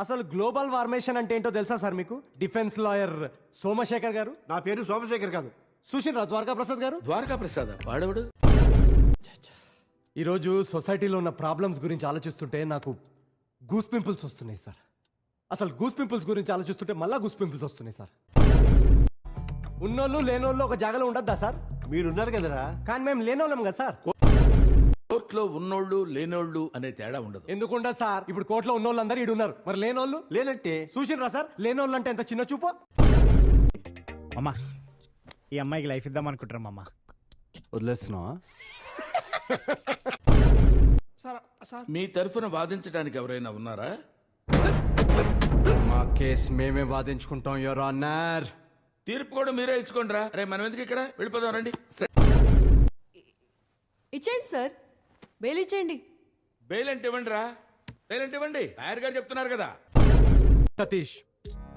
అసలు గ్లోబల్ వార్మేషన్ అంటే ఏంటో తెలుసా సార్ మీకు? డిఫెన్స్ లాయర్ సోమశేఖర్ గారు. నా పేరు సోమశేఖర్ కాదు. సుశీల్ ద్వారకా ప్రసాద్ గారు. ద్వారకా ప్రసాద్ వాడవుడు. ఈరోజు సొసైటీలో ఉన్న ప్రాబ్లమ్స్ గురించి ఆలోచిస్తుంటే నాకు గూస్ పింపుల్స్ వస్తున్నాయి సార్. అసలు గూస్ పింపుల్స్ గురించి ఆలోచిస్తుంటే మళ్ళా గూస్ పింపుల్స్ వస్తున్నాయి సార్. ఉన్నోళ్ళు లేనోళ్ళు ఒక జాగాలో ఉండద్దా సార్? మీరున్నారు కదరా. కానీ మేము లేనోళ్ళం కదా సార్. కోర్టులో ఉన్నోళ్ళు లేనోళ్ళు అనే తేడా ఉండదు. ఎందుకు ఉండదు సార్? ఇప్పుడు కోర్టులో ఉన్నోళ్ళు అందరూ ఈడు ఉన్నారు, మరి లేనోళ్ళు లేనట్టే. చూసినరా సార్? లేనోళ్ళు అంటే ఎంత చిన్న చూపు. అమ్మా ఈ అమ్మాయికి లైఫ్ ఇద్దాం అనుకుంటారా అమ్మా? వదిలేస్తున్నావా? మీ తరఫున వాదించడానికి ఎవరైనా ఉన్నారా? మా కేసు మేమే వాదించుకుంటాం యువర్ ఆనర్. తీర్పు కూడా మీరే ఇచ్చుకోండిరా. రే మనం ఎందుకు ఇక్కడ, వెళ్ళిపోదాం రండి. ఇచ్చేయండి సార్, బెయిల్ ఇచ్చేయండి. బెయిల్ అంటే ఇవ్వండి రా, బెయిల్ అంటే ఇవ్వండి. లాయర్ గారు చెప్తున్నారు కదా. Satish,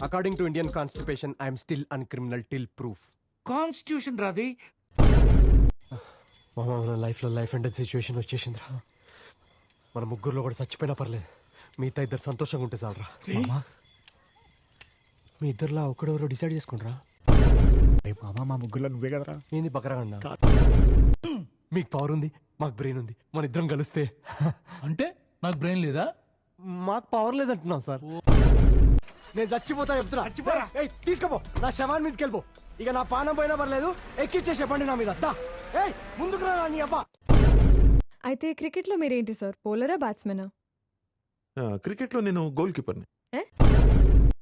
according to Indian constitution I'm still uncriminal till proof. Constitution రాది. మన లైఫ్లో లైఫ్ అండ్ డెత్ సిచ్యువేషన్ వచ్చేసిందిరా. మన ముగ్గురులో కూడా చచ్చిపోయినా పర్లేదు, మిగతా ఇద్దరు సంతోషంగా ఉంటే చాలరా. మీ ఇద్దరులా ఒకడెవరో డిసైడ్ చేసుకుంటారా? మామ మా ముగ్గురులో నువ్వే కదరా. ఏంది బకరాగండా? మీకు పవర్ ఉంది, మాకు బ్రెయిన్ ఉంది, మన ఇద్దరం కలిస్తే. అంటే నాకు బ్రెయిన్ లేదా? మాకు పవర్ లేదంటున్నాం సార్. నేను చచ్చిపోతా చెప్తున్నా. చచ్చిపోరా. తీసుకోపో, నా శవాన్ని మీదకి వెళ్ళిపో. ఇక నా పానం పోయినా పర్లేదు, ఎక్కిచ్చేసే బండి నా మీద. ముందుకు రా నీ అబ్బా. అయితే క్రికెట్లో మీరేంటి సార్, బౌలరా బ్యాట్స్మెనా? క్రికెట్లో నేను గోల్ కీపర్ని.